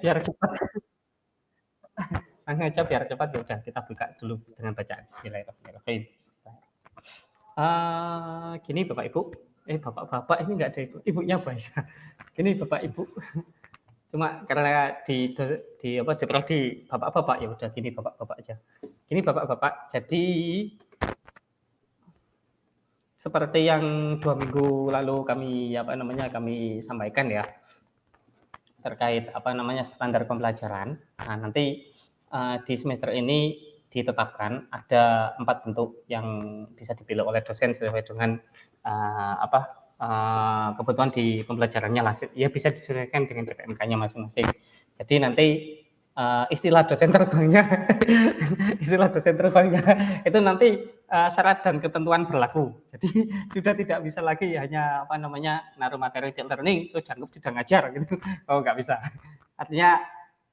biar cepat. Langsung aja biar cepat ya udah kita buka dulu dengan bacaan Bismillahirrahmanirrahim. Gini Bapak Ibu, Bapak-bapak ini enggak ada ibu, ibunya Mbak. Gini Bapak Ibu, cuma karena di prodi bapak-bapak ya udah gini bapak-bapak aja. Gini bapak-bapak, jadi seperti yang 2 minggu lalu kami sampaikan ya terkait standar pembelajaran. Nah, nanti di semester ini ditetapkan ada 4 bentuk yang bisa dipilih oleh dosen sesuai dengan kebutuhan di pembelajarannya lah. Ya bisa disesuaikan dengan PPMK-nya masing-masing. Jadi nanti istilah dosen terbangnya itu nanti syarat dan ketentuan berlaku. Jadi sudah tidak bisa lagi hanya naruh materi di learning itu dianggap sedang ngajar gitu. Oh, nggak bisa. Artinya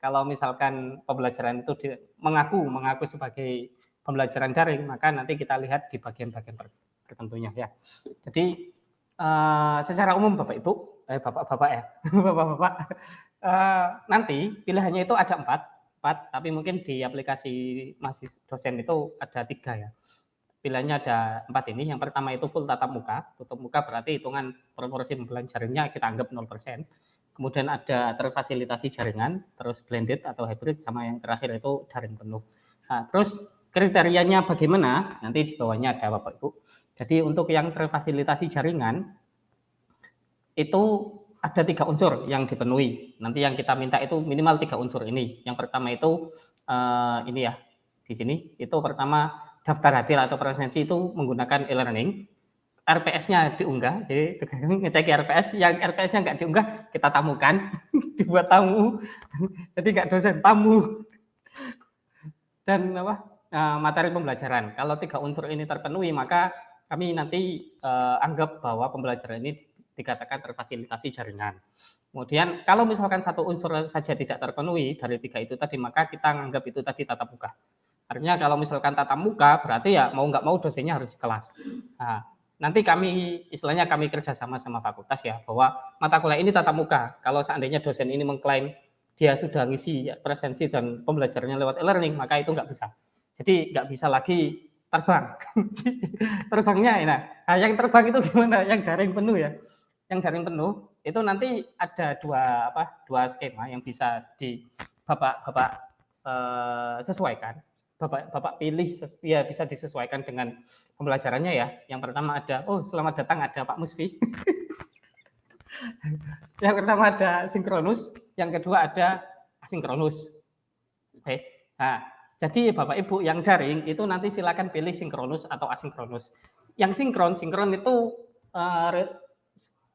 kalau misalkan pembelajaran itu mengaku sebagai pembelajaran daring, maka nanti kita lihat di bagian-bagian tertentunya ya. Jadi secara umum Bapak Ibu, Bapak-bapak ya, Bapak-bapak, nanti pilihannya itu ada 4, tapi mungkin di aplikasi masih dosen itu ada 3 ya. Pilihannya ada 4 ini. Yang pertama itu full tatap muka. Tatap muka berarti hitungan proporsi pembelajarannya kita anggap 0%. Kemudian ada terfasilitasi jaringan, terus blended atau hybrid, sama yang terakhir itu daring penuh. Nah, terus kriterianya bagaimana? Nanti di bawahnya ada Bapak Ibu. Jadi untuk yang terfasilitasi jaringan itu ada 3 unsur yang dipenuhi. Nanti yang kita minta itu minimal 3 unsur ini. Yang pertama itu ini ya, di sini itu pertama daftar hadir atau presensi itu menggunakan e-learning. RPS-nya diunggah, jadi ngecek RPS, yang RPS-nya nggak diunggah kita tamukan, dibuat tamu, jadi nggak dosen, tamu. Dan materi pembelajaran. Kalau 3 unsur ini terpenuhi, maka kami nanti anggap bahwa pembelajaran ini dikatakan terfasilitasi jaringan. Kemudian kalau misalkan 1 unsur saja tidak terpenuhi dari 3 itu tadi, maka kita anggap itu tadi tatap muka. Artinya kalau misalkan tatap muka berarti ya mau nggak mau dosennya harus di kelas. Nah, nanti istilahnya kami kerjasama sama fakultas ya, bahwa mata kuliah ini tatap muka. Kalau seandainya dosen ini mengklaim dia sudah ngisi presensi dan pembelajarannya lewat e-learning, maka itu nggak bisa. Jadi nggak bisa lagi terbang. Terbangnya nah yang terbang itu gimana? Yang daring penuh ya. Yang daring penuh itu nanti ada dua skema yang bisa Bapak sesuaikan. Bapak pilih ya, bisa disesuaikan dengan pembelajarannya ya. Yang pertama ada, selamat datang, ada Pak Musfi. Yang pertama ada sinkronus, yang kedua ada asinkronus. Oke. Nah, jadi Bapak Ibu yang daring itu nanti silakan pilih sinkronus atau asinkronus. Yang sinkron itu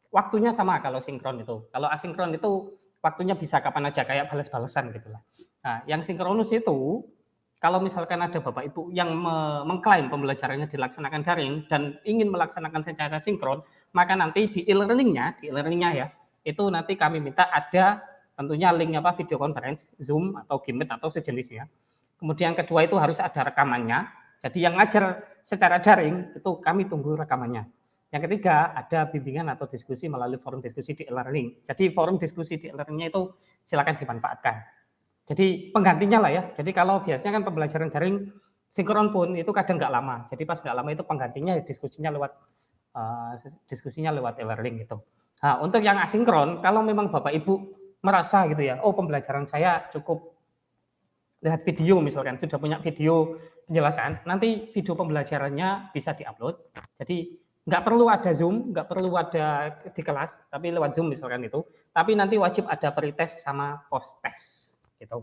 waktunya sama kalau sinkron itu. Kalau asinkron itu waktunya bisa kapan aja, kayak balas-balasan gitu lah. Nah, yang sinkronus itu kalau misalkan ada Bapak Ibu yang mengklaim pembelajarannya dilaksanakan daring dan ingin melaksanakan secara sinkron, maka nanti di e-learningnya ya, itu nanti kami minta ada tentunya link video conference, Zoom atau Gmeet atau sejenisnya. Kemudian kedua itu harus ada rekamannya. Jadi yang ngajar secara daring itu kami tunggu rekamannya. Yang ketiga ada bimbingan atau diskusi melalui forum diskusi di e-learning. Jadi forum diskusi di e-learningnya itu silakan dimanfaatkan. Jadi penggantinya lah ya. Jadi kalau biasanya kan pembelajaran daring sinkron pun itu kadang nggak lama. Jadi pas nggak lama itu penggantinya diskusinya lewat e-learning gitu. Nah, untuk yang asinkron, kalau memang Bapak Ibu merasa gitu ya, pembelajaran saya cukup lihat video misalkan, sudah punya video penjelasan, nanti video pembelajarannya bisa diupload. Jadi nggak perlu ada Zoom, nggak perlu ada di kelas, tapi lewat Zoom misalkan itu. Tapi nanti wajib ada pretest sama post-test. Gitu.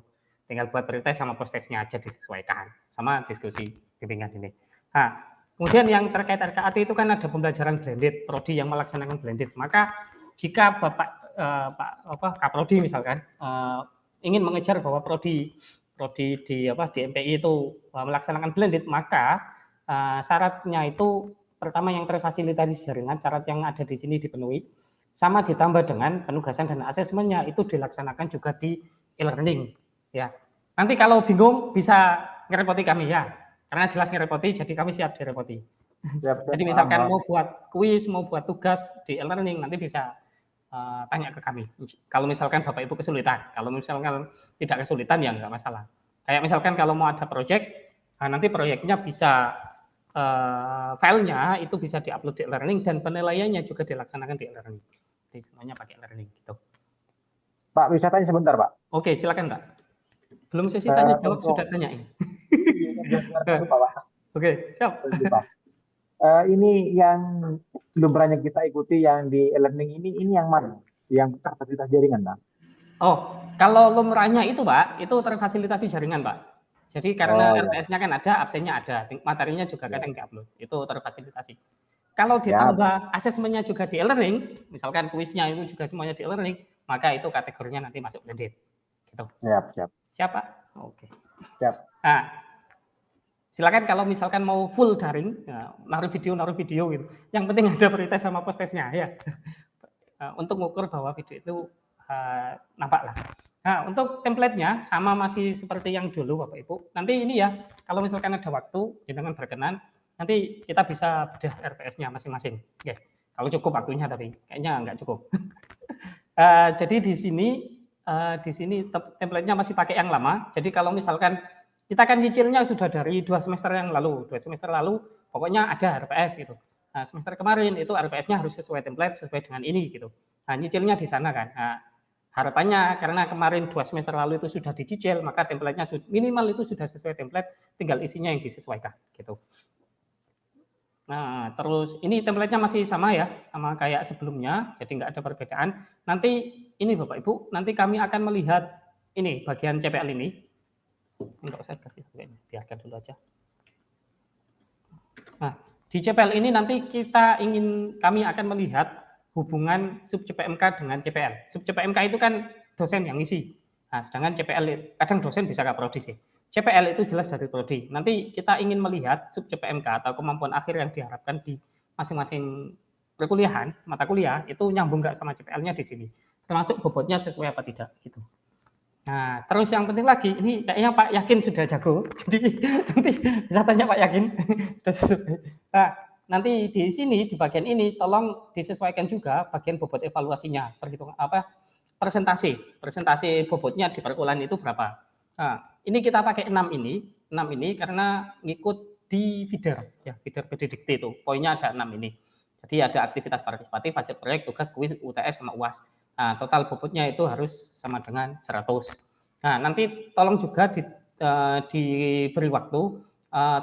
Tinggal buat pretest sama post-testnya aja disesuaikan sama diskusi bimbingan ini. Nah, kemudian yang terkait RKAT itu kan ada pembelajaran blended, prodi yang melaksanakan blended. Maka jika Bapak Kaprodi misalkan ingin mengejar bahwa prodi di MPI itu melaksanakan blended, maka syaratnya itu pertama yang terfasilitasi jaringan, syarat yang ada di sini dipenuhi, sama ditambah dengan penugasan dan asesmennya itu dilaksanakan juga di e-learning ya. Nanti kalau bingung bisa ngerepoti kami ya, karena jelas ngerepoti, jadi kami siap direpoti. Jadi misalkan mau buat kuis, mau buat tugas di e-learning nanti bisa tanya ke kami. Kalau misalkan Bapak Ibu kesulitan, kalau misalkan tidak kesulitan ya nggak masalah. Kayak misalkan kalau mau ada project, nanti proyeknya bisa filenya itu bisa diupload di e-learning dan penilaiannya juga dilaksanakan di e-learning. Jadi semuanya pakai e-learning gitu. Pak, bisa tanya sebentar, Pak? Oke, silakan Pak. Belum sesi tanya jawab sudah tanyain. Lupa, Pak. Oke, siap. Lupa. Ini yang lumrahnya kita ikuti yang di e-learning ini yang mana? Yang kapasitas jaringan, Pak? Oh, kalau lumrahnya itu Pak, itu terfasilitasi jaringan Pak. Jadi karena RPS-nya kan ada, absennya ada, materinya juga kadang diupload, itu terfasilitasi. Kalau ditambah asesmennya juga di e-learning, misalkan kuisnya itu juga semuanya di e-learning, maka itu kategorinya nanti masuk blended. Gitu. Siap. Siapa? Oke. Siap. Nah, silakan kalau misalkan mau full daring, naruh video gitu. Yang penting ada pretest sama post-testnya ya. Untuk mengukur bahwa video itu nampak lah. Nah, untuk template-nya sama masih seperti yang dulu Bapak Ibu. Nanti ini ya, kalau misalkan ada waktu, dengan berkenan, nanti kita bisa bedah RPS-nya masing-masing. Oke. Kalau cukup waktunya tapi kayaknya nggak cukup. Jadi di sini template-nya masih pakai yang lama. Jadi kalau misalkan kita kan nyicilnya sudah dari 2 semester yang lalu. 2 semester lalu pokoknya ada RPS gitu. Nah, semester kemarin itu RPS-nya harus sesuai template, sesuai dengan ini gitu. Nah, nyicilnya di sana kan. Nah, harapannya karena kemarin 2 semester lalu itu sudah dicicil, maka template-nya minimal itu sudah sesuai template, tinggal isinya yang disesuaikan gitu. Nah, terus ini template-nya masih sama ya, sama kayak sebelumnya, jadi nggak ada perbedaan. Nanti ini Bapak Ibu, nanti kami akan melihat ini bagian CPL ini. Enggak usah kasih, biarkan dulu aja. Nah, di CPL ini nanti kami akan melihat hubungan sub CPMK dengan CPL. Sub CPMK itu kan dosen yang ngisi. Nah, sedangkan CPL kadang dosen bisa nggak prodi sih. CPL itu jelas dari prodi. Nanti kita ingin melihat sub CPMK atau kemampuan akhir yang diharapkan di masing-masing perkuliahan, mata kuliah, itu nyambung nggak sama CPL-nya di sini. Termasuk bobotnya sesuai apa tidak gitu. Nah, terus yang penting lagi, ini kayaknya Pak Yakin sudah jago, jadi nanti bisa tanya Pak Yakin. Nah, nanti di sini di bagian ini tolong disesuaikan juga bagian bobot evaluasinya, perhitungan presentasi bobotnya di perkuliahan itu berapa. Nah, ini kita pakai 6 ini karena ngikut di feeder ya, feeder PDDikti itu. Poinnya ada 6 ini. Jadi ada aktivitas partisipatif, hasil proyek, tugas, kuis, UTS sama UAS. Nah, total bobotnya itu harus sama dengan 100. Nah, nanti tolong juga diberi waktu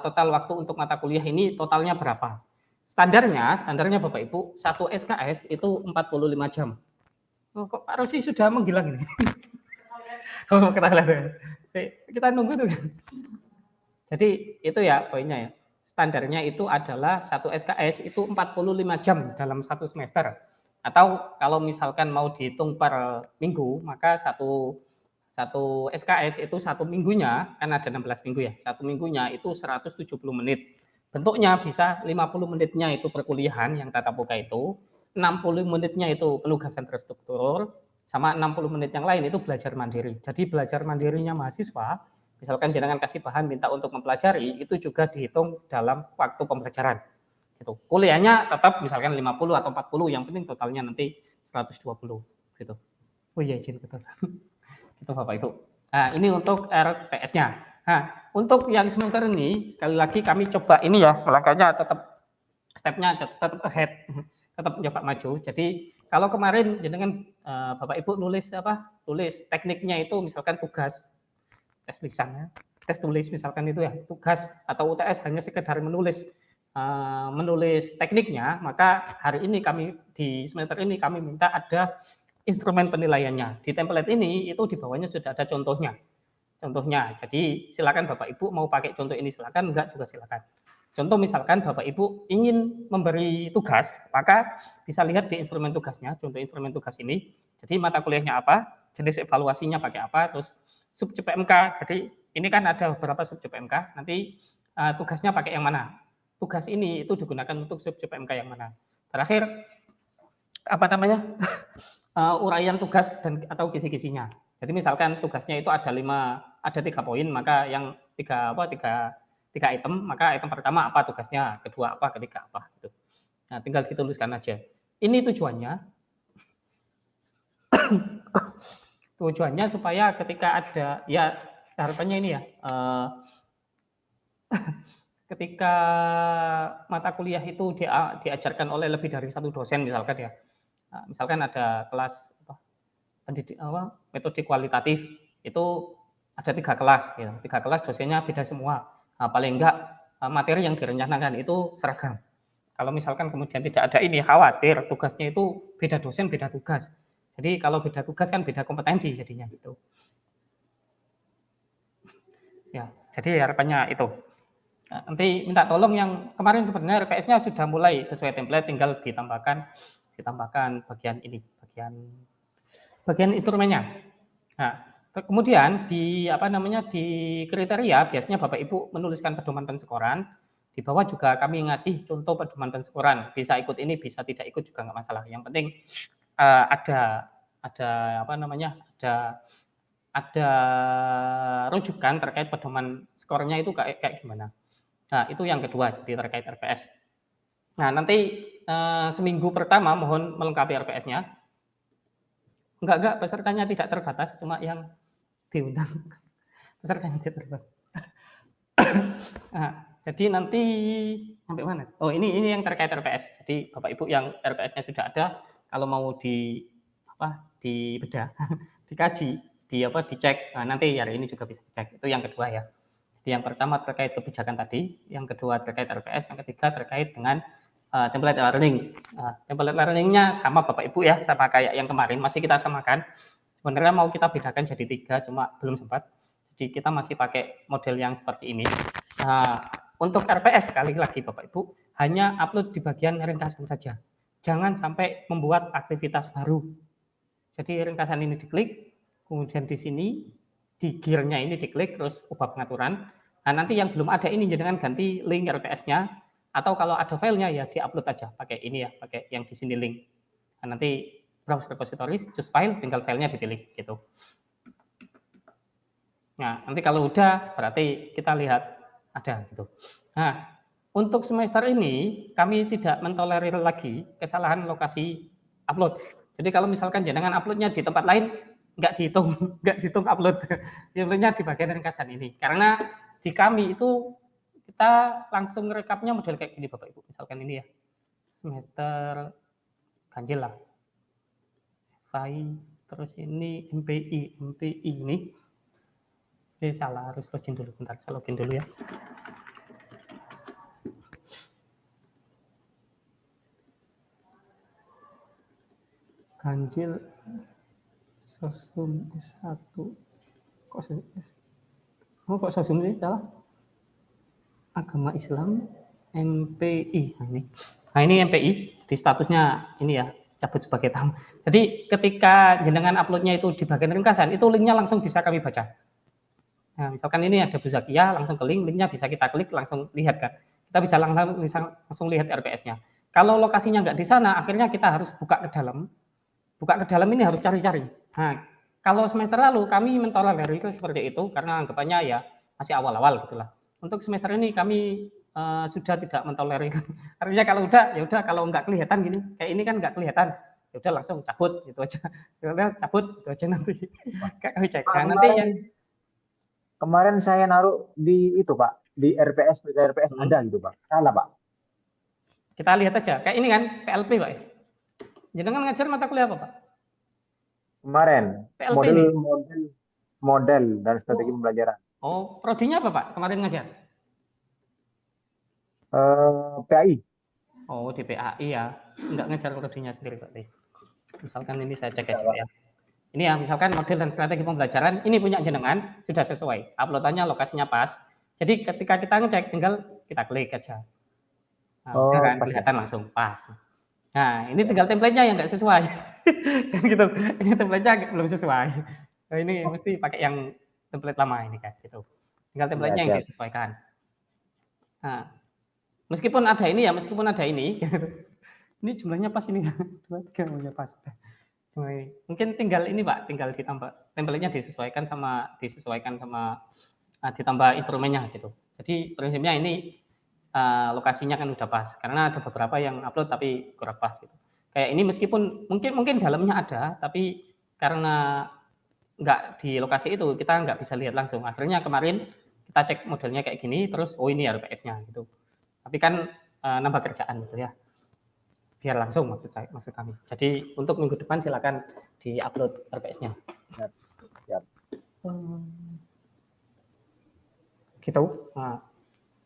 total waktu untuk mata kuliah ini totalnya berapa. Standarnya Bapak Ibu, 1 SKS itu 45 jam. Oh, kok Pak Rosi sudah menghilang ini? Oh, kita nunggu tuh. Jadi itu ya poinnya ya. Standarnya itu adalah 1 SKS itu 45 jam dalam 1 semester. Atau kalau misalkan mau dihitung per minggu, maka satu SKS itu 1 minggunya, kan ada 16 minggu ya, 1 minggunya itu 170 menit. Bentuknya bisa 50 menitnya itu perkuliahan yang tatap muka itu, 60 menitnya itu penugasan terstruktur, sama 60 menit yang lain itu belajar mandiri. Jadi belajar mandirinya mahasiswa, misalkan jenengan kasih bahan minta untuk mempelajari, itu juga dihitung dalam waktu pembelajaran. Gitu. Kuliahnya tetap misalkan 50 atau 40, yang penting totalnya nanti 120 gitu. Oh iya, izin betul. Itu Bapak Ibu. Nah, ini untuk RPS-nya. Nah, untuk yang semester ini, sekali lagi kami coba ini ya, langkahnya tetap step-nya tetap ahead, tetap coba maju. Jadi kalau kemarin jenengan Bapak Ibu tulis tekniknya itu misalkan tugas, tes lisan, tes tulis misalkan itu ya, tugas atau UTS hanya sekedar menulis tekniknya, maka hari ini kami di semester ini kami minta ada instrumen penilaiannya. Di template ini itu di bawahnya sudah ada contohnya. Jadi silakan Bapak Ibu mau pakai contoh ini silakan, enggak juga silakan. Contoh misalkan Bapak Ibu ingin memberi tugas, maka bisa lihat di instrumen tugasnya, contoh instrumen tugas ini. Jadi mata kuliahnya apa, jenis evaluasinya pakai apa, terus sub CPMK. Jadi ini kan ada beberapa sub CPMK, nanti tugasnya pakai yang mana. Tugas ini itu digunakan untuk sub CPMK yang mana. Terakhir uraian tugas dan atau kisi-kisinya. Jadi misalkan tugasnya itu ada 3 poin, maka yang 3 item, maka item pertama apa tugasnya, kedua apa, ketiga apa gitu. Nah, tinggal dituliskan aja. Ini tujuannya Tujuannya supaya ketika ada, ya harapannya ini ya, ketika mata kuliah itu diajarkan oleh lebih dari satu dosen misalkan ya, misalkan ada kelas metode kualitatif itu ada 3 kelas, ya 3 kelas dosennya beda semua. Nah, paling enggak materi yang direncanakan itu seragam. Kalau misalkan kemudian tidak ada ini, khawatir tugasnya itu beda dosen, beda tugas. Jadi kalau beda tugas kan beda kompetensi jadinya gitu. Ya, jadi harapannya itu. Nah, nanti minta tolong yang kemarin sebenarnya RPS-nya sudah mulai sesuai template, tinggal ditambahkan bagian ini, bagian instrumennya. Nah, kemudian di di kriteria biasanya Bapak Ibu menuliskan pedoman penskoran. Di bawah juga kami ngasih contoh pedoman penskoran. Bisa ikut ini, bisa tidak ikut juga nggak masalah. Yang penting ada ada rujukan terkait pedoman skornya itu kayak gimana. Nah, itu yang kedua, jadi terkait RPS. Nah, nanti seminggu pertama mohon melengkapi RPS-nya. Enggak, pesertanya tidak terbatas, cuma yang diundang pesertanya tidak terbatas. Nah, jadi nanti sampai mana? Oh, ini yang terkait RPS. Jadi Bapak Ibu yang RPS-nya sudah ada, kalau mau dibedah, dikaji, dicek. Nah, nanti hari ini juga bisa dicek. Itu yang kedua ya. Jadi yang pertama terkait kebijakan tadi, yang kedua terkait RPS, yang ketiga terkait dengan template learning. Template learning-nya sama Bapak Ibu ya, sama kayak yang kemarin, masih kita samakan. Sebenarnya mau kita bedakan jadi 3, cuma belum sempat. Jadi kita masih pakai model yang seperti ini. Nah, untuk RPS sekali lagi Bapak Ibu, hanya upload di bagian ringkasan saja. Jangan sampai membuat aktivitas baru. Jadi ringkasan ini diklik, kemudian di sini, di gear-nya ini diklik, terus ubah pengaturan. Nah, nanti yang belum ada ini jangan ganti link RPS-nya, atau kalau ada filenya ya di-upload aja, pakai ini ya, pakai yang di sini link. Nah, nanti browse repositories, choose file, tinggal filenya dipilih gitu. Nah, nanti kalau udah berarti kita lihat ada gitu. Nah, untuk semester ini kami tidak mentolerir lagi kesalahan lokasi upload. Jadi kalau misalkan jenengan uploadnya di tempat lain nggak dihitung upload. Uploadnya di bagian ringkasan ini. Karena di kami itu kita langsung rekapnya model kayak gini Bapak Ibu. Misalkan ini ya. Semester ganjil lah. Terus ini MPI ini. Salah, harus login dulu. Bentar, saya login dulu ya. Ganjil Sosum S1. Kok Sosum sih salah? Agama Islam MPI. Nah, ini MPI di statusnya ini ya, cabut sebagai tamu. Jadi ketika jenengan uploadnya itu di bagian ringkasan, itu linknya langsung bisa kami baca. Nah, misalkan ini ada Bu Zakia, langsung ke link, linknya bisa kita klik, langsung lihat kan. Kita bisa langsung lihat RPS-nya. Kalau lokasinya nggak di sana, akhirnya kita harus buka ke dalam. Buka ke dalam ini harus cari-cari. Nah, kalau semester lalu kami mentolerir itu seperti itu, karena anggapannya ya masih awal-awal gitulah. Untuk semester ini kami sudah tidak mentolerir. Artinya kalau udah, ya udah, kalau nggak kelihatan gini, kayak ini kan nggak kelihatan, ya udah langsung cabut gitu aja. Ya udah cabut gitu aja nanti. Kayak kami cek. Nah, nanti yang kemarin saya naruh di itu Pak, di RPS ada gitu Pak. Salah Pak. kita lihat aja. Kayak ini kan PLP Pak. Jenengan ngajar mata kuliah apa Pak? Kemarin PLP ini. model dan strategi pembelajaran. Oh, prodinya apa Pak? Kemarin ngajar? PAI. Oh, di PAI ya. Enggak ngajar prodinya sendiri Pak. Misalkan ini saya cek aja ya. Ini ya, misalkan model dan strategi pembelajaran, ini punya jenengan, sudah sesuai. Uploadannya lokasinya pas. Jadi ketika kita ngecek, tinggal kita klik aja. Nah, udah kan, kelihatan langsung pas. Nah, ini tinggal template-nya yang nggak sesuai. Kan gitu. Ini template-nya belum sesuai. Nah, ini mesti pakai yang template lama ini kan, gitu. Tinggal template-nya yang disesuaikan. Nah, meskipun ada ini, ini jumlahnya pas ini, 2, 3, pas. Mungkin tinggal ini Pak, tinggal ditambah template-nya disesuaikan sama ditambah instrumennya gitu. Jadi prinsipnya ini lokasinya kan udah pas, karena ada beberapa yang upload tapi kurang pas gitu. Kayak ini meskipun mungkin dalamnya ada, tapi karena nggak di lokasi itu, kita nggak bisa lihat langsung. Akhirnya kemarin kita cek modelnya kayak gini, terus oh ini RPS-nya gitu. Tapi kan nambah kerjaan gitu ya. Biar langsung maksud kami. Jadi untuk minggu depan silakan di-upload RPS-nya. Siap. Gitu. Nah,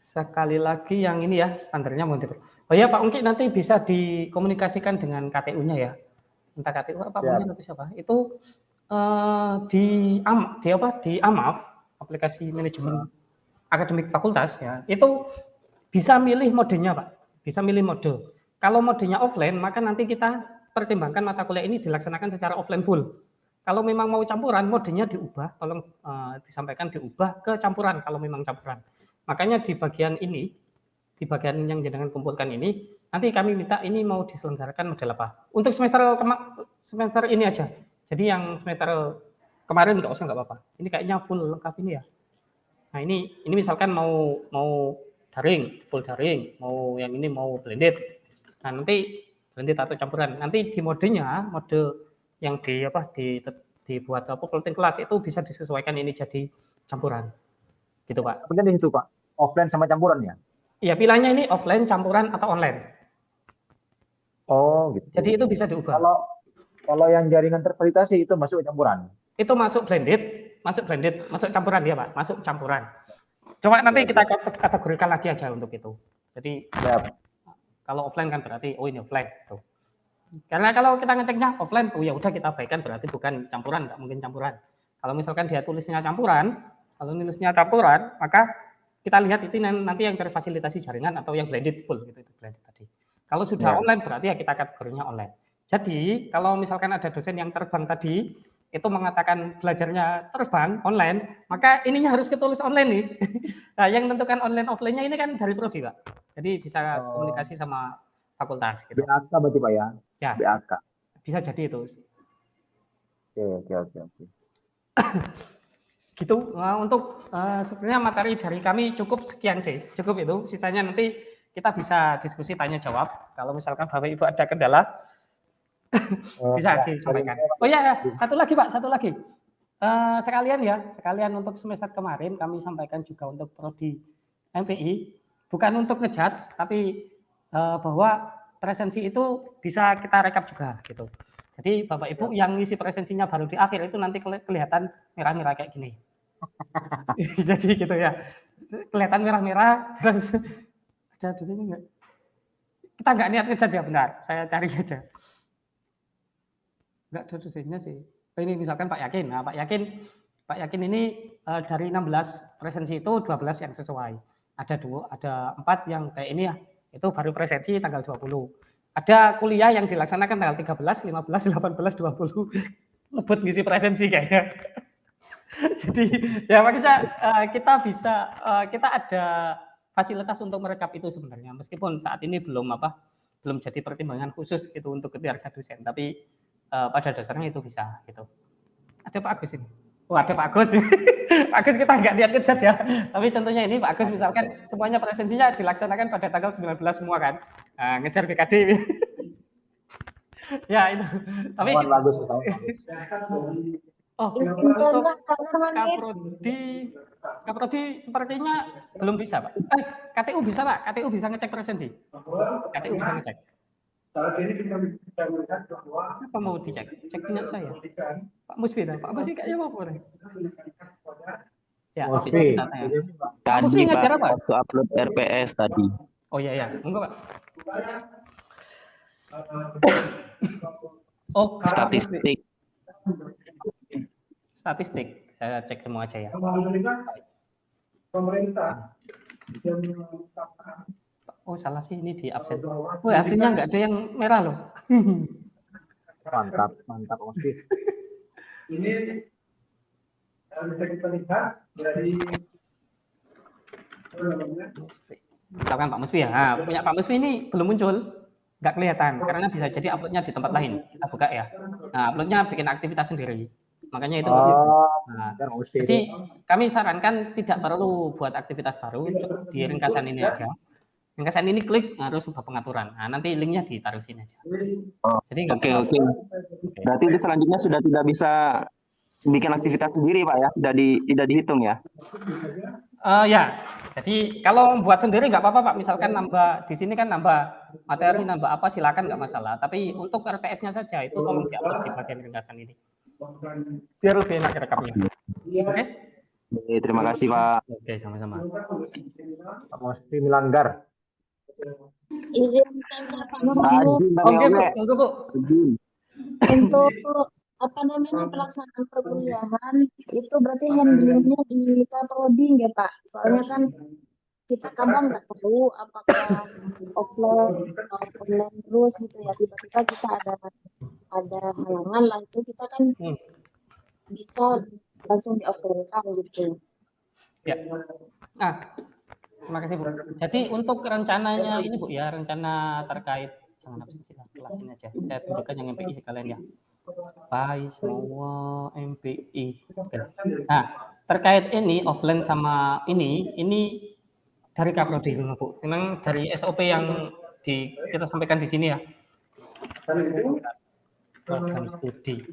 sekali lagi yang ini ya standarnya monitor. Oh ya Pak Ungki, nanti bisa dikomunikasikan dengan KTU-nya ya. Entah KTU apa mungkin atau siapa. Itu di AMAF, aplikasi manajemen akademik fakultas ya, itu bisa milih modenya Pak. Bisa milih mode. Kalau modenya offline, maka nanti kita pertimbangkan mata kuliah ini dilaksanakan secara offline full. Kalau memang mau campuran, modenya diubah, tolong disampaikan diubah ke campuran kalau memang campuran. Makanya di bagian ini, di bagian yang jenengan kumpulkan ini, nanti kami minta ini mau diselenggarakan model apa. Untuk semester ini aja. Jadi yang semester kemarin nggak usah, nggak apa-apa. Ini kayaknya full lengkap ini ya. Nah ini misalkan mau daring, full daring, mau yang ini mau blended. Nah nanti blended atau campuran. Nanti di modenya, mode yang dibuat plotting kelas itu bisa disesuaikan ini jadi campuran. Gitu Pak. Kemudian di situ Pak, offline sama campuran ya? Iya, pilihannya ini offline, campuran atau online. Oh gitu. Jadi itu bisa diubah. Kalau yang jaringan terfasilitasi itu masuk campuran. Itu masuk blended, masuk campuran dia Pak, masuk campuran. Coba nanti kita kategorikan lagi aja untuk itu. Jadi kalau offline kan berarti oh ini offline. Tuh. Karena kalau kita ngeceknya offline, oh ya udah kita baikkan berarti bukan campuran, nggak mungkin campuran. Kalau misalkan dia tulisnya campuran, maka kita lihat itu nanti yang terfasilitasi jaringan atau yang blended full gitu itu blended tadi. Kalau sudah online berarti ya kita kategorinya online. Jadi kalau misalkan ada dosen yang terbang tadi itu mengatakan belajarnya terbang online, maka ininya harus ketulis online nih. Nah, yang menentukan online offline-nya ini kan dari prodi, Pak. Jadi bisa komunikasi sama fakultas gitu. BAK berarti Pak ya? Ya. BAK. Bisa jadi itu. Oke. Gitu. Nah, untuk sebenarnya materi dari kami cukup sekian sih. Cukup itu. Sisanya nanti kita bisa diskusi tanya jawab. Kalau misalkan Bapak Ibu ada kendala bisa disampaikan. Oh ya, satu lagi Pak, satu lagi. Sekalian untuk semester kemarin kami sampaikan juga untuk prodi MPI, bukan untuk ngejudge, tapi bahwa presensi itu bisa kita rekap juga gitu. Jadi Bapak Ibu yang ngisi presensinya baru di akhir itu nanti kelihatan merah-merah kayak gini. Jadi gitu ya, kelihatan merah-merah terus ada di sini enggak? Kita nggak niat ngejudge ya, benar. Saya cari aja. Enggak ada dosennya sih. Oh, ini misalkan Pak Yakin. Nah, Pak Yakin ini dari 16 presensi itu 12 yang sesuai. Ada 4 yang kayak ini ya. Itu baru presensi tanggal 20. Ada kuliah yang dilaksanakan tanggal 13, 15, 18, 20. Ngebut ngisi presensi kayaknya. Jadi ya makanya kita ada fasilitas untuk merekap itu sebenarnya. Meskipun saat ini belum jadi pertimbangan khusus gitu untuk keluarga dosen, tapi pada dasarnya itu bisa gitu. Ada Pak Agus ini. Oh ada Pak Agus. Pak Agus kita nggak lihat ngejudge ya. Tapi contohnya ini Pak Agus misalkan semuanya presensinya dilaksanakan pada tanggal 19 semua kan. Ngejar BKD. Ya itu. Tapi bagus. Oh, untuk Kaprodi sepertinya belum bisa, Pak. KTU bisa, Pak. KTU bisa ngecek presensi. KTU bisa ngecek. Apa mau dicek? Cek punya saya. Pak Musfi, Pak Musfi kayaknya mau boleh. Ya, bisa kita tanya. Pak Musfi ngajar apa? Waktu upload RPS tadi. Oh iya, monggo Pak. Oh, statistik. Statistik, saya cek semua aja ya. Pemerintah. Oh salah sih ini di absen. Oh absennya nggak ada yang merah loh. Mantap Musfi. Ini bisa kita lihat dari Tahu kan Pak Musfi ya? Nah, punya Pak Musfi ini belum muncul, nggak kelihatan karena bisa jadi uploadnya di tempat lain. Kita buka ya. Nah uploadnya bikin aktivitas sendiri. Makanya itu. Nah, jadi kami sarankan tidak perlu buat aktivitas baru di ringkasan ini aja. Ringkasan ini klik harus ubah pengaturan. Nah, nanti linknya ditaruh sini aja. Oh, Jadi nggak oke. Berarti itu selanjutnya sudah tidak bisa bikin aktivitas sendiri, Pak ya? Tidak dihitung ya? Ya, jadi kalau buat sendiri nggak apa-apa Pak. Misalkan nambah di sini kan nambah materi, nambah apa silakan nggak masalah. Tapi untuk RPS-nya saja itu tolong diupload di bagian ringkasan ini. Biar lebih enak rekamnya. Oke? Oke, terima kasih Pak. Oke, sama-sama. Pak Mesti melanggar. Izin saya Pak Nur. Oke Bu, tunggu Bu. Untuk apa namanya pelaksanaan perkuliahan itu berarti handlingnya di Kaprodi ya Pak? Soalnya kan kita kadang nggak tahu apakah offline atau online terus gitu ya, tiba-tiba kita ada halangan lah, itu kita kan bisa langsung di offline kan gitu. Ya. Nah, terima kasih Bu. Jadi untuk rencananya ini Bu ya, rencana terkait jangan absensi lah, kelas ini aja. Saya tunjukkan yang MPI sekalian ya. Bye semua MPI. Oke. Nah, terkait ini offline sama ini dari Kaprodi Bu. Memang dari SOP yang kita sampaikan di sini ya. Program studi.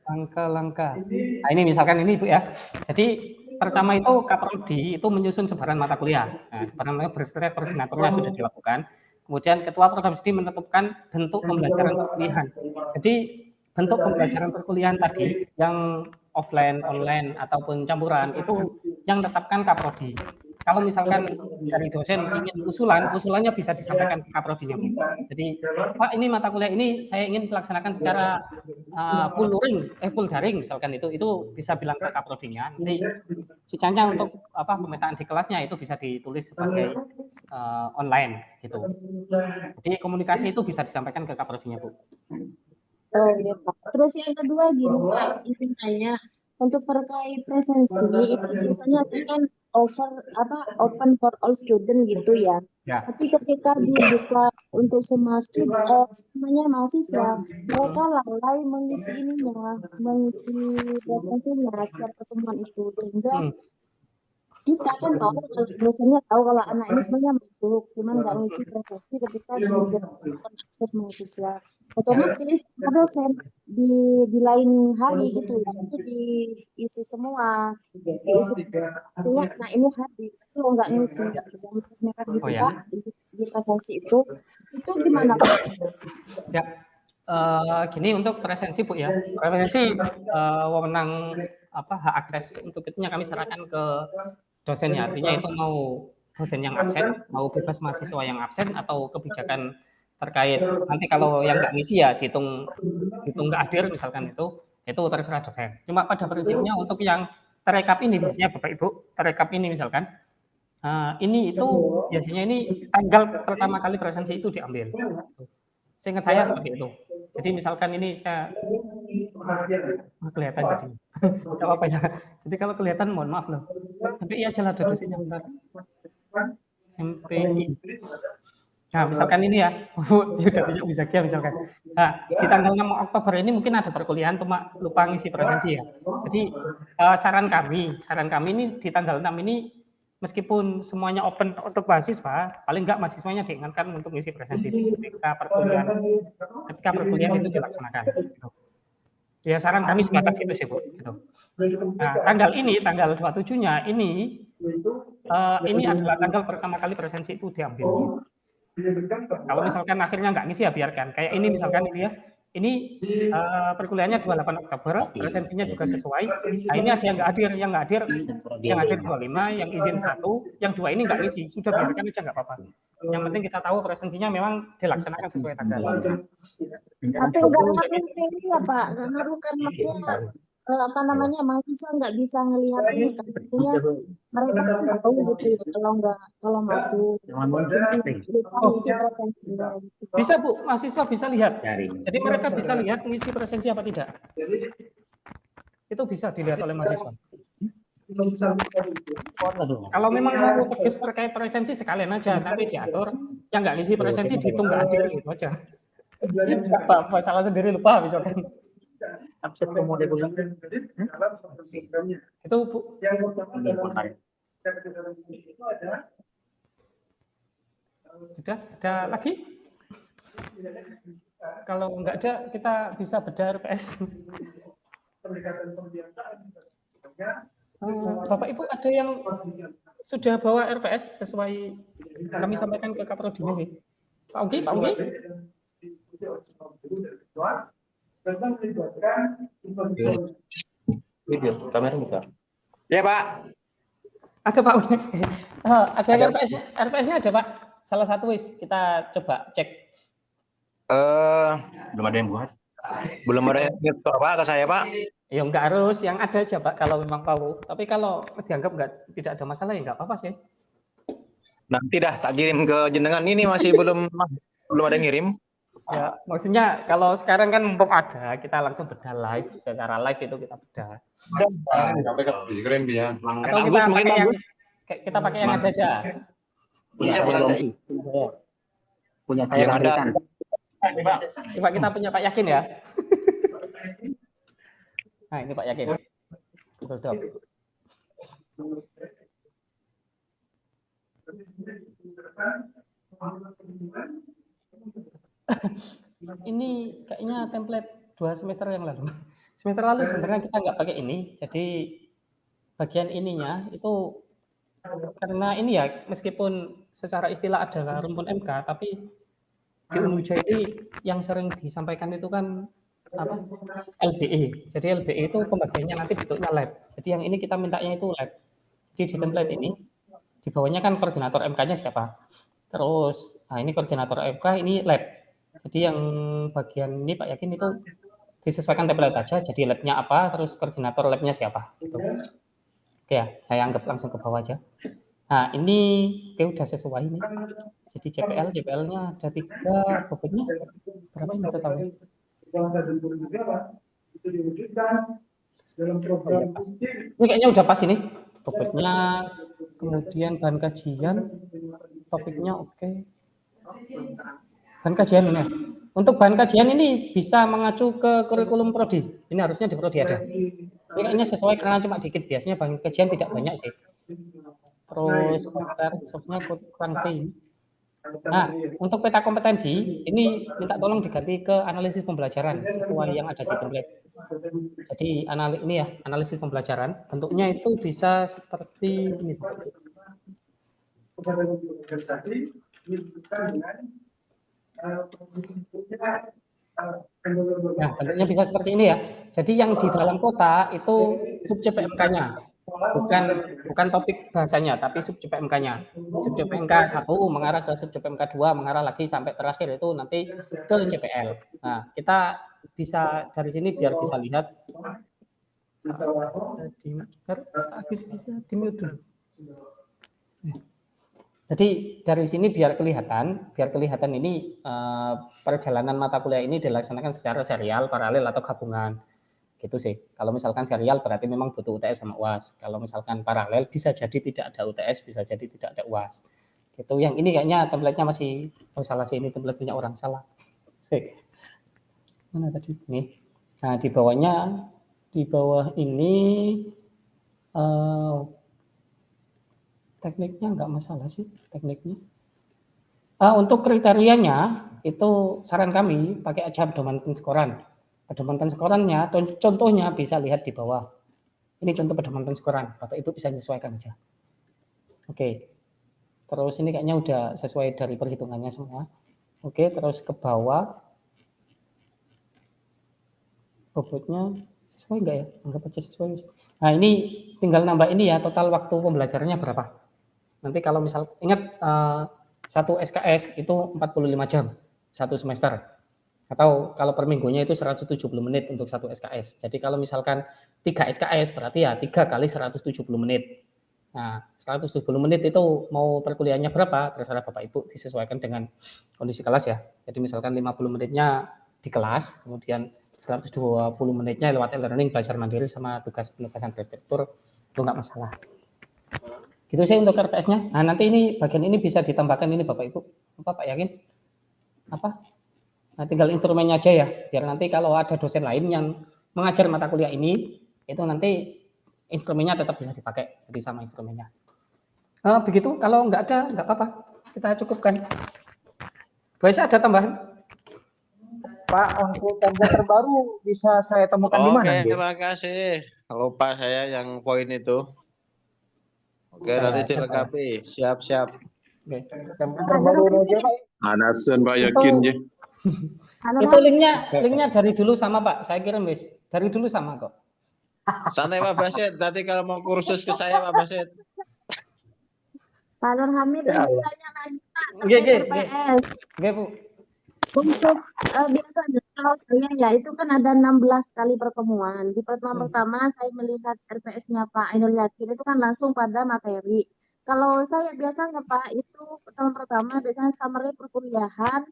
Langkah-langkah. Nah, ini misalkan ini Bu ya. Jadi pertama itu Kaprodi itu menyusun sebaran mata kuliah. Nah, sebaran berserta koordinatornya sudah dilakukan. Kemudian Ketua Program Studi menentukan bentuk pembelajaran perkuliahan. Jadi bentuk pembelajaran perkuliahan tadi yang offline, online ataupun campuran itu yang tetapkan Kaprodi. Kalau misalkan dari dosen ingin usulannya bisa disampaikan ke Kaprodinya. Jadi, Pak, ini mata kuliah ini saya ingin dilaksanakan secara full daring misalkan itu bisa bilang ke Kaprodinya. Nanti sisanya untuk pemetaan di kelasnya itu bisa ditulis sebagai online gitu. Jadi komunikasi itu bisa disampaikan ke Kaprodinya, Bu. Oh ya Pak. Terus yang kedua gini Pak, izin tanya untuk terkait presensi itu biasanya kan open for all student gitu ya. Tapi ketika dibuka untuk semua mahasiswa, mereka lalai mengisi presensinya setiap pertemuan itu, sehingga kita kan tahu dosennya tahu kalau anak ini sebenarnya masuk, cuman nggak ngisi presensi ketika diberikan akses mahasiswa. Otomatis dosen di lain hari gitu ya, itu diisi semua, nah ini hadir, itu nggak ngisi, mereka dibuka di presensi itu gimana Pak? Ya. Gini untuk presensi Bu ya, presensi wewenang hak akses untuk itunya kami serahkan ke dosennya, artinya itu mau dosen yang absen, mau bebas mahasiswa yang absen atau kebijakan terkait nanti kalau yang nggak ngisi ya dihitung nggak hadir misalkan itu terserah dosen. Cuma pada prinsipnya untuk yang terekap ini biasanya Bapak Ibu terekap ini misalkan ini itu biasanya ini tanggal pertama kali presensi itu diambil. Seingat saya seperti itu. Jadi misalkan ini saya kelihatan jadi nggak apa-apa ya. Jadi kalau kelihatan mohon maaf loh. Tapi iya jelas ada dosennya bentar. MPI. Nah misalkan ini ya, udah bisa kia misalkan. Nah di tanggal 6 Oktober ini mungkin ada perkuliahan cuma lupa ngisi presensi ya. Jadi saran kami ini di tanggal 6 ini meskipun semuanya open untuk mahasiswa, paling enggak mahasiswanya diingatkan untuk ngisi presensi ketika perkuliahan itu dilaksanakan. Gitu. Ya saran kami sebatas itu sih Bu. Gitu. Nah tanggal 27-nya ini adalah tanggal pertama kali presensi itu diambil. Kalau misalkan akhirnya nggak ngisi ya biarkan. Kayak ini misalkan ini ya. Ini perkuliahannya 28 Oktober, presensinya juga sesuai. Nah ini ada yang nggak hadir 25, yang izin 1, yang 2 ini nggak ngisi. Sudah biarkan aja nggak apa-apa. Yang penting kita tahu presensinya memang dilaksanakan sesuai tanggal. Tapi nggak ngaruh ini ya Pak, nggak ngaruh kan maksudnya mahasiswa nggak bisa ngelihat ini kan, artinya mereka kan tahu gitu kalau masuk bisa Bu, mahasiswa bisa lihat. Jadi mereka bisa lihat ngisi presensi apa tidak. Itu bisa dilihat oleh mahasiswa. Kalau memang mau tegas terkait presensi sekalian aja, nanti diatur yang nggak ngisi presensi dihitung nggak hadir gitu aja. Apa salah sendiri lupa misalkan. akses ke modul Itu Bu. Sudah ada lagi? Kalau enggak ada, kita bisa bedah RPS. Bapak Ibu ada yang sudah bawa RPS sesuai kami sampaikan ke Kaprodinya sih. Pak Ugi, Pak Ugi. Video kamera buka. Ya Pak. Ada Pak Ugi. Ada yang RPS-nya ada Pak. Salah satu wis kita coba cek. Belum ada yang buat. Belum ada yang nyetor Pak ke saya Pak. Ya enggak harus, yang ada aja Pak kalau memang mau. Tapi kalau dianggap tidak ada masalah ya enggak apa-apa sih. Nanti dah tak kirim ke jenengan, ini masih belum ada yang ngirim. Ya, maksudnya kalau sekarang kan mumpung ada, kita langsung bedah live, secara live itu kita bedah. Atau kita pakai yang ada aja. punya saya Yang ada. Coba kita punya Pak Yakin ya. Nah, ini Pak Yakin. Betul, Dok. Ini kayaknya template 2 semester yang lalu. Semester lalu sebenarnya kita nggak pakai ini, jadi bagian ininya itu karena ini ya, meskipun secara istilah ada rumpun MK, tapi di UNUJA ini yang sering disampaikan itu kan apa LBE. Jadi LBE itu pembagiannya nanti bentuknya lab. Jadi yang ini kita mintanya itu lab. Jadi di template ini di bawahnya kan koordinator MK-nya siapa. Terus, nah ini koordinator MK, ini lab. Jadi yang bagian ini Pak Yakin itu disesuaikan template aja. Jadi labnya apa, terus koordinator labnya siapa. Gitu. Oke ya, saya anggap langsung ke bawah aja. Nah ini udah sesuai ini. Jadi JPL-nya ada 3, bobotnya berapa ini totalnya? Ini kayaknya udah pas ini. Bobotnya, kemudian bahan kajian, topiknya oke. Bahan kajian ini. Untuk bahan kajian ini bisa mengacu ke kurikulum prodi. Ini harusnya di prodi ada. Ini kayaknya sesuai karena cuma dikit. Biasanya bahan kajian tidak banyak sih. Terus software kurang free. Nah, untuk peta kompetensi ini minta tolong diganti ke analisis pembelajaran sesuai yang ada di template. Jadi ini ya, analisis pembelajaran. Bentuknya itu bisa seperti ini. Nah, bentuknya bisa seperti ini ya. Jadi yang di dalam kota itu subjek PMK-nya. Bukan topik bahasanya, tapi subjek PMK-nya. Subjek PMK 1 mengarah ke subjek PMK 2, mengarah lagi sampai terakhir itu nanti ke JPL. Nah, kita bisa dari sini biar bisa lihat. Bisa di-mute dulu. Jadi dari sini biar kelihatan ini perjalanan mata kuliah ini dilaksanakan secara serial, paralel atau gabungan. Gitu sih. Kalau misalkan serial berarti memang butuh UTS sama UAS. Kalau misalkan paralel bisa jadi tidak ada UTS, bisa jadi tidak ada UAS. Gitu. Yang ini kayaknya template-nya masih salah sih, ini template punya orang salah. Oke. Mana tadi? Nih. Nah, di bawah ini tekniknya nggak masalah sih, tekniknya. Untuk kriterianya itu saran kami pakai aja pedoman penskoran. Pedoman penskorannya, contohnya bisa lihat di bawah. Ini contoh pedoman penskoran, Bapak Ibu bisa menyesuaikan aja. Oke, terus ini kayaknya udah sesuai dari perhitungannya semua. Oke, terus ke bawah. Bobotnya sesuai nggak ya? Anggap aja sesuai. Nah ini tinggal nambah ini ya, total waktu pembelajarannya berapa. Nanti kalau misal, ingat satu SKS itu 45 jam, satu semester. Atau kalau per minggunya itu 170 menit untuk satu SKS. Jadi kalau misalkan 3 SKS berarti ya 3 kali 170 menit. Nah, 170 menit itu mau perkuliahannya berapa? Terserah Bapak Ibu, disesuaikan dengan kondisi kelas ya. Jadi misalkan 50 menitnya di kelas, kemudian 120 menitnya lewat e-learning, belajar mandiri sama tugas penugasan terstruktur, itu nggak masalah. Gitu sih untuk RPS-nya. Nah, nanti ini bagian ini bisa ditambahkan ini Bapak Ibu. Apa Pak Yakin? Apa? Nah, tinggal instrumennya aja ya, biar nanti kalau ada dosen lain yang mengajar mata kuliah ini, itu nanti instrumennya tetap bisa dipakai, jadi sama instrumennya. Begitu, kalau nggak ada, nggak apa-apa, kita cukupkan. Biasa ada tambahan? Pak, untuk template terbaru bisa saya temukan di mana? Oke, terima kasih. Lupa saya yang poin itu. Oke, nanti dilengkapi. Siap-siap. Oke. Template terbaru aja, Pak. Anasan Pak yakin je. Itu linknya dari dulu sama Pak, saya kirim wis. Dari dulu sama kok. Santai Pak Basit. Nanti kalau mau kursus ke saya Pak Basit. Pak Nur Hamid Ya, ini Allah. tanya lagi Pak Nggih, terkait nggih, RPS. Oke, Bu. Untuk biasanya kalau saya ya itu kan ada 16 kali pertemuan. Di pertemuan pertama saya melihat RPS-nya Pak Ainul Yakin itu kan langsung pada materi. Kalau saya biasanya Pak itu pertemuan pertama biasanya summary perkuliahan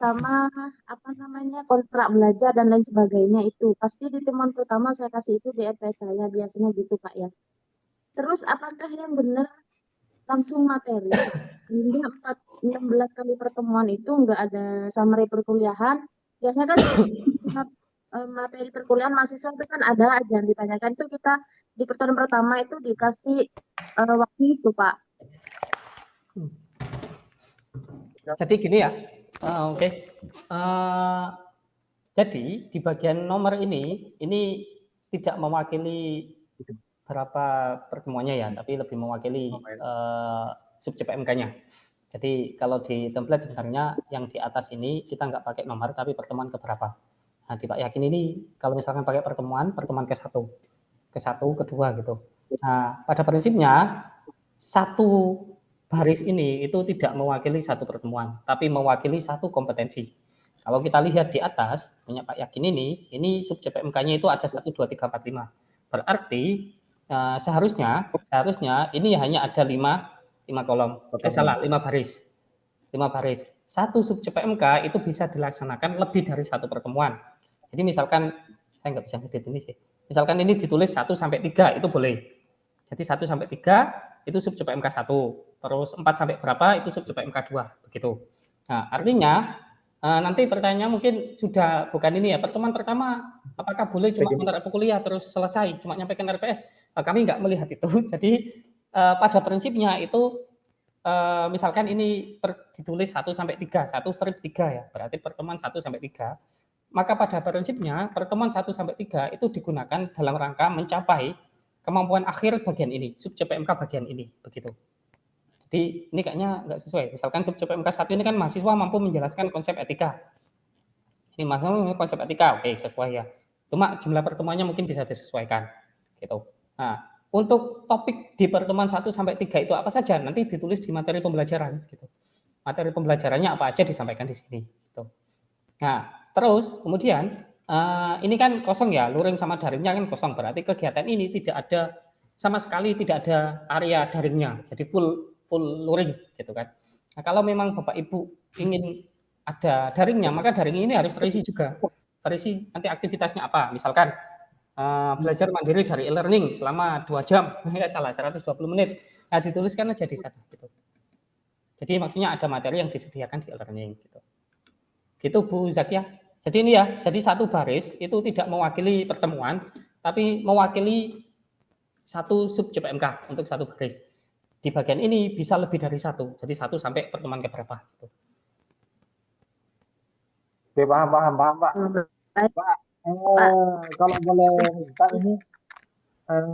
sama apa namanya kontrak belajar dan lain sebagainya itu. Pasti di temuan pertama saya kasih itu di RPS saya biasanya gitu Pak ya. Terus apakah yang benar langsung materi sehingga 16 kali pertemuan itu nggak ada summary perkuliahan biasanya kan materi perkuliahan mahasiswa itu kan ada aja yang ditanyakan itu kita di pertemuan pertama itu dikasih waktu itu Pak. Jadi gini ya, oke. Jadi di bagian nomor ini tidak mewakili berapa pertemuannya ya, tapi lebih mewakili sub CPMK-nya. Jadi kalau di template sebenarnya yang di atas ini kita nggak pakai nomor, tapi pertemuan keberapa. Nah di Pak Yakin ini kalau misalkan pakai pertemuan ke-1, kedua gitu. Nah pada prinsipnya satu baris ini itu tidak mewakili satu pertemuan, tapi mewakili satu kompetensi. Kalau kita lihat di atas punya Pak Yakin ini sub CPMK-nya itu ada 1, 2, 3, 4, 5. Berarti seharusnya ini hanya ada 5 kolom. 5 baris. 5 baris. Satu sub CPMK itu bisa dilaksanakan lebih dari satu pertemuan. Jadi misalkan saya nggak bisa ngedit ini sih. Misalkan ini ditulis 1 sampai 3 itu boleh. Jadi 1 sampai 3 itu sub CPMK 1, terus 4 sampai berapa itu sub CPMK 2 begitu. Nah, artinya nanti pertanyaannya mungkin sudah bukan ini ya, pertemuan pertama apakah boleh cuma kontrak kuliah terus selesai, cuma nyampaikan RPS? Kami nggak melihat itu. Jadi pada prinsipnya itu misalkan ini ditulis 1 sampai 3, 1 strip 3 ya, berarti pertemuan 1 sampai 3. Maka pada prinsipnya pertemuan 1 sampai 3 itu digunakan dalam rangka mencapai kemampuan akhir bagian ini, sub CPMK bagian ini, begitu. Jadi ini kayaknya nggak sesuai. Misalkan sub CPMK 1 ini kan mahasiswa mampu menjelaskan konsep etika. Ini mahasiswa konsep etika, oke sesuai ya. Cuma jumlah pertemuannya mungkin bisa disesuaikan, gitu. Nah, untuk topik di pertemuan 1 sampai 3 itu apa saja? Nanti ditulis di materi pembelajaran, gitu. Materi pembelajarannya apa aja disampaikan di sini, gitu. Nah, terus kemudian ini kan kosong ya, luring sama daringnya kan kosong. Berarti kegiatan ini tidak ada sama sekali tidak ada area daringnya. Jadi full luring gitu kan. Nah, kalau memang Bapak Ibu ingin ada daringnya, maka daring ini harus terisi juga. Terisi nanti aktivitasnya apa? Misalkan belajar mandiri dari e-learning selama 2 jam, nggak salah 120 menit. Nah, dituliskan aja di sana gitu. Jadi maksudnya ada materi yang disediakan di e-learning gitu. Gitu Bu Zakia. Jadi ini ya, jadi satu baris itu tidak mewakili pertemuan, tapi mewakili satu sub CPMK untuk satu baris. Di bagian ini bisa lebih dari 1, jadi 1 sampai pertemuan keberapa. Gitu. Oke, paham Pak. Pak, kalau boleh minta ini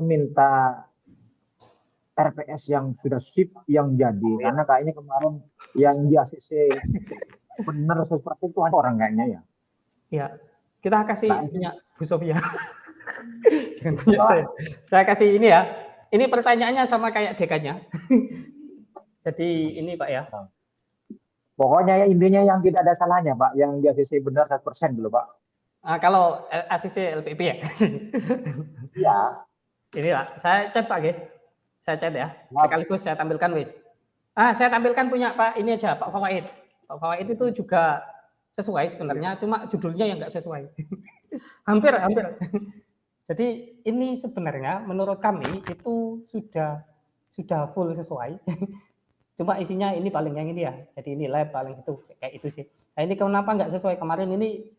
minta RPS yang sudah sip yang jadi, karena kayaknya kemarin yang di ACC benar 100% itu ada orang kayaknya ya. Ya, kita kasih punya Bu Sofia. Jangan punya saya kasih ini ya. Ini pertanyaannya sama kayak dekannya. Jadi ini Pak ya. Pokoknya ya intinya yang tidak ada salahnya Pak, yang di ACC benar 100% dulu Pak. Kalau ACC LPP ya. Iya. Ini Pak, saya chat Pak G. Saya chat ya. Sekaligus saya tampilkan wis. Saya tampilkan punya Pak ini aja Pak Fawaid. Pak Fawaid itu juga sesuai sebenarnya, cuma judulnya yang nggak sesuai. hampir. Jadi ini sebenarnya menurut kami itu sudah full sesuai. Cuma isinya ini paling yang ini ya. Jadi ini lab paling itu kayak itu sih. Nah ini kenapa nggak sesuai kemarin ini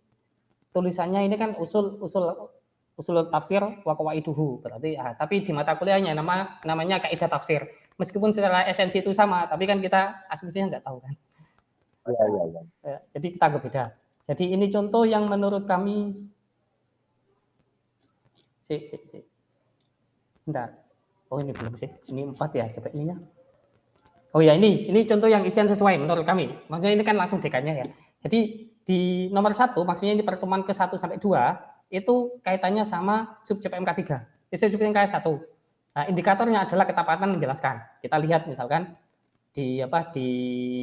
tulisannya ini kan usul usul tafsir wa qawaiduhu. Berarti tapi di mata kuliahnya namanya kaidah tafsir. Meskipun secara esensi itu sama, tapi kan kita asumsinya nggak tahu kan. Iya. Jadi kita agak beda. Jadi ini contoh yang menurut kami Bentar. Oh ini belum sih. Ini 4 ya, coba ininya. Oh ya ini contoh yang isian sesuai menurut kami. Maksudnya ini kan langsung dekannya ya. Jadi di nomor 1 maksudnya ini pertemuan ke-1 sampai 2 itu kaitannya sama sub CPMK 3. Di sub CPMK 1. Nah, indikatornya adalah ketepatan menjelaskan. Kita lihat misalkan di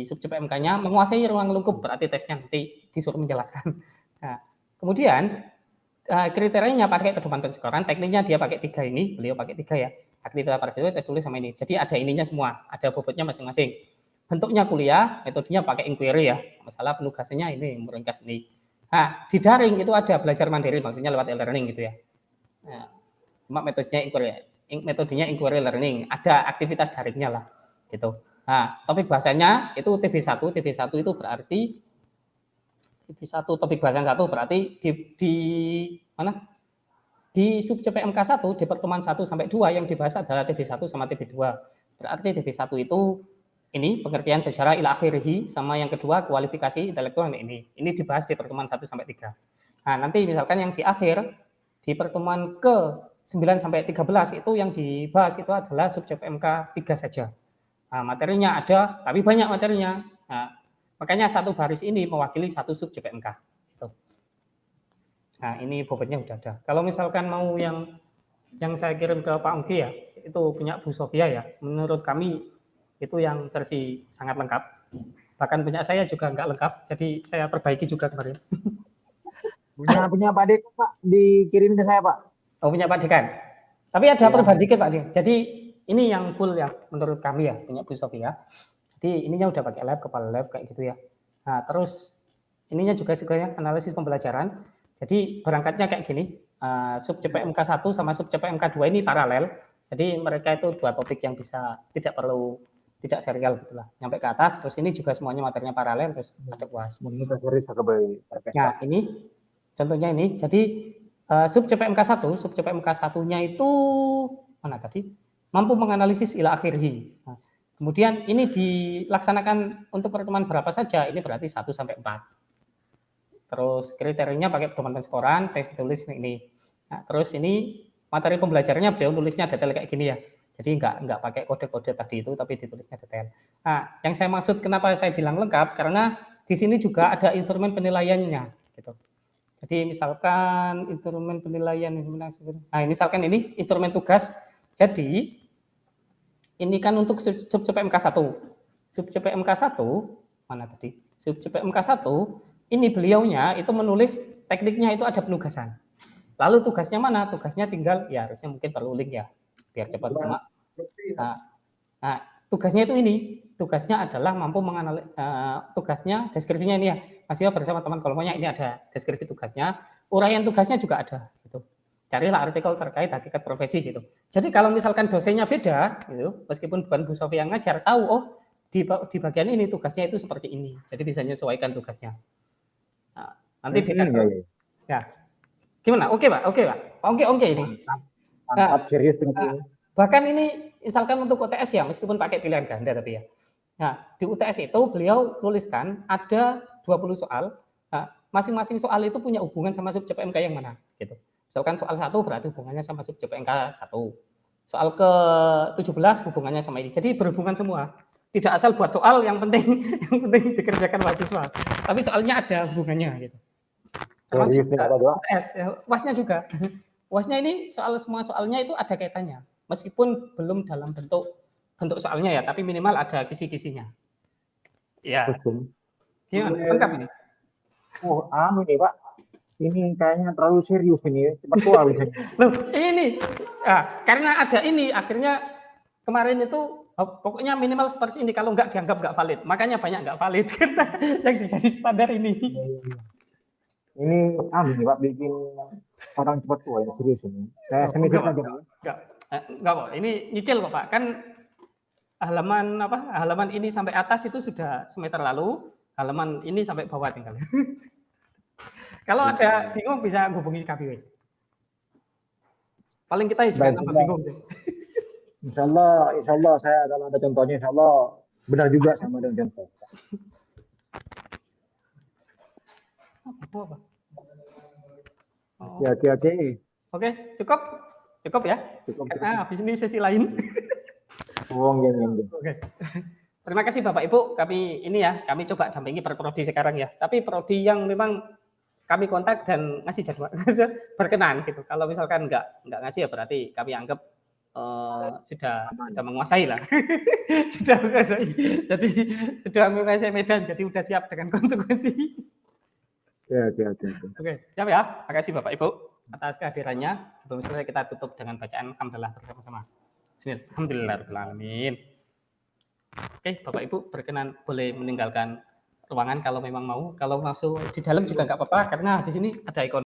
sub CPMK-nya menguasai ruang lingkup, berarti tesnya nanti disuruh menjelaskan. Nah, kemudian kriterianya pakai pedoman persekoran, tekniknya dia pakai 3 ini, beliau pakai 3 ya. Aktivitas praktis, tes tulis sama ini. Jadi ada ininya semua, ada bobotnya masing-masing. Bentuknya kuliah, metodenya pakai inquiry ya. Masalah penugasannya ini, meringkas ini. Nah, di daring itu ada belajar mandiri, maksudnya lewat e-learning gitu ya. Nah, metodenya inquiry learning, ada aktivitas daringnya lah gitu. Nah, topik bahasanya itu TB1 itu berarti TB1 topik bahasan 1 berarti di mana? Di sub CPMK 1 di pertemuan 1 sampai 2 yang dibahas adalah TB1 sama TB2. Berarti TB1 itu ini pengertian sejarah ila akhirih sama yang kedua kualifikasi intelektual ini. Ini dibahas di pertemuan 1 sampai 3. Nah, nanti misalkan yang di akhir di pertemuan ke 9 sampai 13 itu yang dibahas itu adalah sub CPMK 3 saja. Nah, materinya ada, tapi banyak materinya. Nah, makanya satu baris ini mewakili satu sub CPMK. Gitu. Nah, ini bobotnya udah ada. Kalau misalkan mau yang saya kirim ke Pak Unggi ya, itu punya Bu Sofia ya. Menurut kami itu yang versi sangat lengkap. Bahkan punya saya juga nggak lengkap, jadi saya perbaiki juga kemarin. Punya Pak Dek, Pak, dikirim ke saya, Pak. Oh, punya Pak Dekan. Tapi ada perubahan dikit, Pak Dekan. Jadi ini yang full ya menurut kami ya, punya Bu Sofia. Jadi ininya udah pakai lab, kepala lab kayak gitu ya. Nah, terus ininya juga sebenarnya analisis pembelajaran. Jadi berangkatnya kayak gini, sub CPMK 1 sama sub CPMK 2 ini paralel. Jadi mereka itu 2 topik yang bisa tidak serial gitulah. Nyampe ke atas, terus ini juga semuanya materinya paralel, terus ada UAS. Nah, ini contohnya ini. Jadi sub CPMK 1-nya itu mana tadi? Mampu menganalisis ila akhirih. Nah, kemudian ini dilaksanakan untuk pertemuan berapa saja? Ini berarti 1 sampai 4. Terus kriterianya pakai pedoman penskoran, tes tulis ini. Nah, terus ini materi pembelajarannya beliau nulisnya detail kayak gini ya. Jadi nggak pakai kode-kode tadi itu, tapi ditulisnya detail. Nah, yang saya maksud kenapa saya bilang lengkap, karena di sini juga ada instrumen penilaiannya. Gitu. Jadi misalkan instrumen penilaian, nah misalkan ini instrumen tugas. Jadi ini kan untuk sub CPMK 1. Sub CPMK 1, mana tadi? Sub CPMK 1, ini beliaunya itu menulis tekniknya itu ada penugasan. Lalu tugasnya mana? Tugasnya tinggal, ya harusnya mungkin perlu link ya, biar cepat cuma. Nah, tugasnya itu ini. Tugasnya adalah mampu menganalisis, tugasnya, deskripsinya ini ya. Masih bersama teman kelompoknya, ini ada deskripsi tugasnya. Uraian tugasnya juga ada. Gitu. Carilah artikel terkait hakikat profesi gitu. Jadi kalau misalkan dosennya beda, gitu, meskipun bukan Bu Sofi yang ngajar, tahu oh di bagian ini tugasnya itu seperti ini. Jadi bisa menyesuaikan tugasnya. Nah, nanti beda. Ya, gimana? Oke Pak, oke Pak. Oke ini. Mantap, serius bahkan ini misalkan untuk UTS ya, meskipun pakai pilihan ganda tapi ya. Nah, di UTS itu beliau tuliskan ada 20 soal. Nah, masing-masing soal itu punya hubungan sama sub CPMK yang mana, gitu. Misalkan soal 1 berarti hubungannya sama sub CPMK 1. Soal ke-17 hubungannya sama ini. Jadi berhubungan semua. Tidak asal buat soal yang penting dikerjakan mahasiswa. Tapi soalnya ada hubungannya gitu. Termasuk UTS, UASnya juga. UASnya ini semua soalnya itu ada kaitannya. Meskipun belum dalam bentuk soalnya ya, tapi minimal ada kisi-kisinya. Ya. Gimana? Lengkap ini? Oh, ini Pak. Ini kayaknya terlalu serius ini. Cepat tua Loh, ini. Karena ada ini, akhirnya kemarin itu pokoknya minimal seperti ini. Kalau nggak dianggap nggak valid. Makanya banyak nggak valid. Yang jadi standar ini. Ini Pak, bikin orang cepat tua, serius ini. Saya semester saja. Enggak kok, ini nyicil kok Pak. Kan halaman ini sampai atas itu sudah semester lalu, halaman ini sampai bawah tinggal. Kalau ada bingung bisa hubungi KBWS. Paling kita juga Baik, tambah bingung sih. insya Allah saya kalau ada contohnya, insya Allah benar juga sama dengan contoh. Apa? Oh. Ya, oke. Oke, cukup ya. Cukup. Karena habis ini sesi lain. Enggak. Oke. Terima kasih Bapak Ibu. Kami coba dampingi per prodi sekarang ya. Tapi prodi yang memang kami kontak dan ngasih jadwal berkenan gitu. Kalau misalkan nggak ngasih ya berarti kami anggap sudah menguasai lah. Sudah menguasai. Jadi sudah menguasai medan. Jadi sudah siap dengan konsekuensi. Oke, siap ya. Terima kasih Bapak Ibu atas kehadirannya. Sebelum selesai kita tutup dengan bacaan alhamdulillah bersama-sama. Bismillahirrahmanirrahim. Oke, Bapak Ibu berkenan boleh meninggalkan ruangan kalau memang mau. Kalau masuk di dalam juga nggak apa-apa karena di sini ada ikon